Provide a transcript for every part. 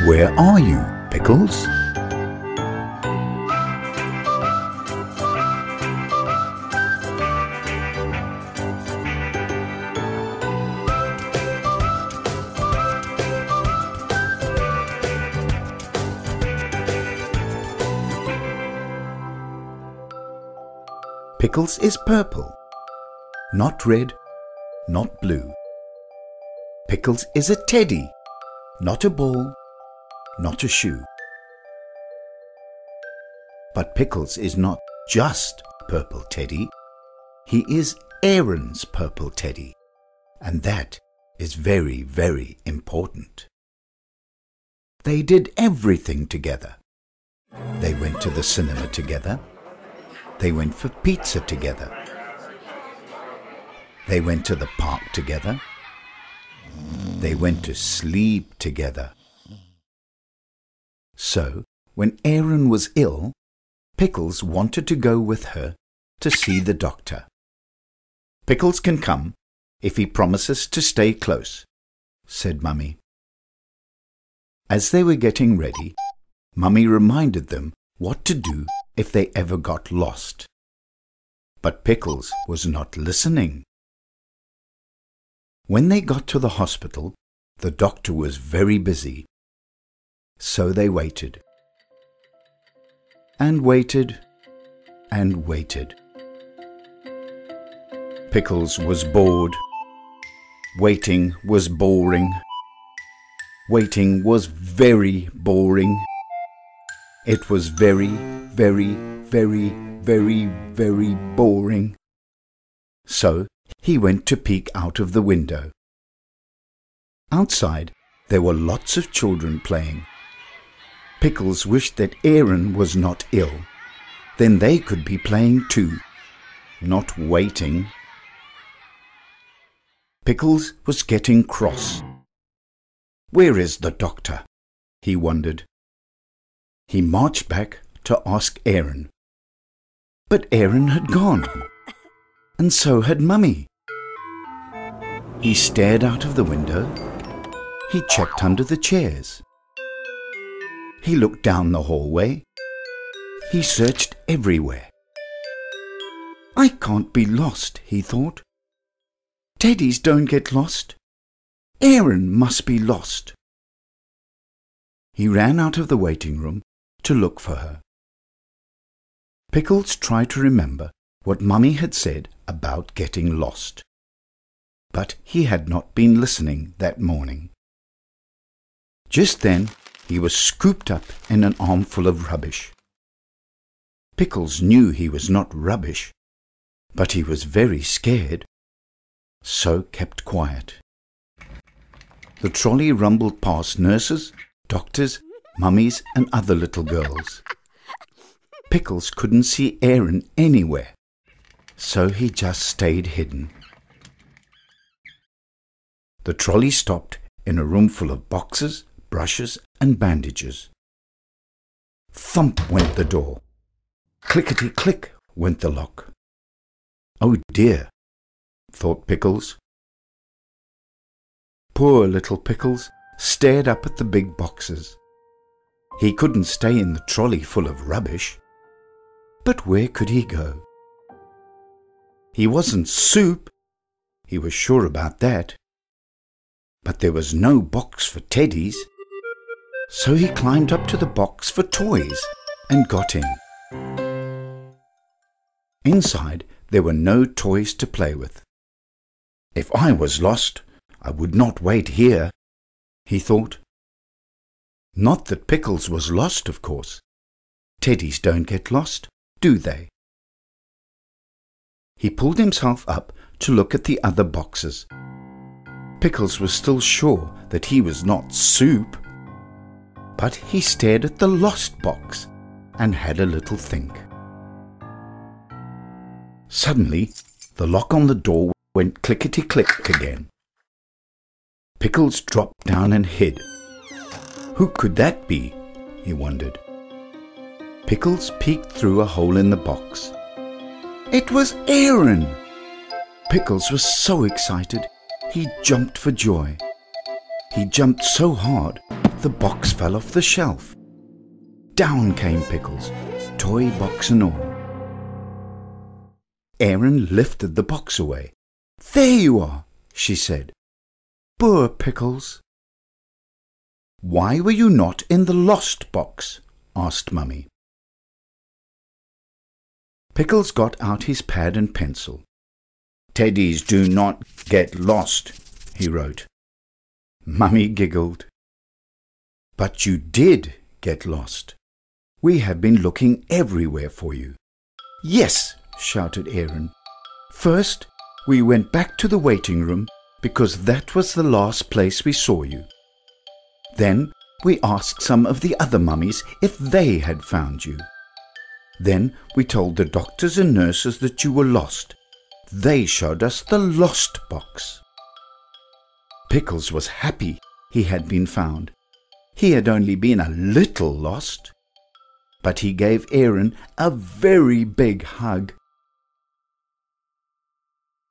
Where are you, Pickles? Pickles is purple, not red, not blue. Pickles is a teddy, not a ball, not a shoe. But Pickles is not just purple teddy. He is Aaron's purple teddy, and that is very, very important. They did everything together. They went to the cinema together. They went for pizza together. They went to the park together. They went to sleep together. So, when Aaron was ill, Pickles wanted to go with her to see the doctor. Pickles can come if he promises to stay close, said Mummy. As they were getting ready, Mummy reminded them what to do if they ever got lost. But Pickles was not listening. When they got to the hospital, the doctor was very busy. So they waited. And waited. And waited. Pickles was bored. Waiting was boring. Waiting was very boring. It was very, very, very, very, very boring. So he went to peek out of the window. Outside, there were lots of children playing. Pickles wished that Aaron was not ill. Then they could be playing too, not waiting. Pickles was getting cross. Where is the doctor? He wondered. He marched back to ask Aaron. But Aaron had gone, and so had Mummy. He stared out of the window. He checked under the chairs. He looked down the hallway. He searched everywhere. I can't be lost, he thought. Teddies don't get lost. Aaron must be lost. He ran out of the waiting room to look for her. Pickles tried to remember what Mummy had said about getting lost. But he had not been listening that morning. Just then, he was scooped up in an armful of rubbish. Pickles knew he was not rubbish, but he was very scared, so kept quiet. The trolley rumbled past nurses, doctors, mummies and other little girls. Pickles couldn't see Aaron anywhere, so he just stayed hidden. The trolley stopped in a room full of boxes, brushes and bandages. Thump went the door. Clickety-click went the lock. Oh dear, thought Pickles. Poor little Pickles stared up at the big boxes. He couldn't stay in the trolley full of rubbish. But where could he go? He wasn't soup. He was sure about that. But there was no box for teddies. So he climbed up to the box for toys and got in. Inside, there were no toys to play with. If I was lost, I would not wait here, he thought. Not that Pickles was lost, of course. Teddies don't get lost, do they? He pulled himself up to look at the other boxes. Pickles was still sure that he was not soup. But he stared at the lost box and had a little think. Suddenly, the lock on the door went clickety-click again. Pickles dropped down and hid. Who could that be? He wondered. Pickles peeked through a hole in the box. It was Aaron! Pickles was so excited, he jumped for joy. He jumped so hard the box fell off the shelf. Down came Pickles, toy box and all. Erin lifted the box away. "There you are," she said. "Poor Pickles." "Why were you not in the lost box?" asked Mummy. Pickles got out his pad and pencil. "Teddies do not get lost," he wrote. Mummy giggled. "But you did get lost. We have been looking everywhere for you." "Yes," shouted Erin. "First, we went back to the waiting room because that was the last place we saw you. Then we asked some of the other mummies if they had found you. Then we told the doctors and nurses that you were lost. They showed us the lost box." Pickles was happy he had been found. He had only been a little lost. But he gave Erin a very big hug.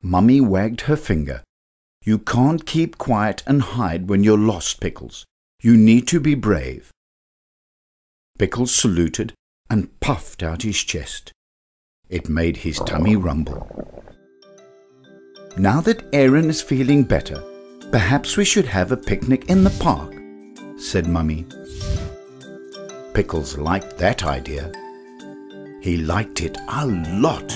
Mummy wagged her finger. "You can't keep quiet and hide when you're lost, Pickles. You need to be brave." Pickles saluted and puffed out his chest. It made his tummy rumble. "Now that Erin is feeling better, perhaps we should have a picnic in the park," said Mummy. Pickles liked that idea. He liked it a lot.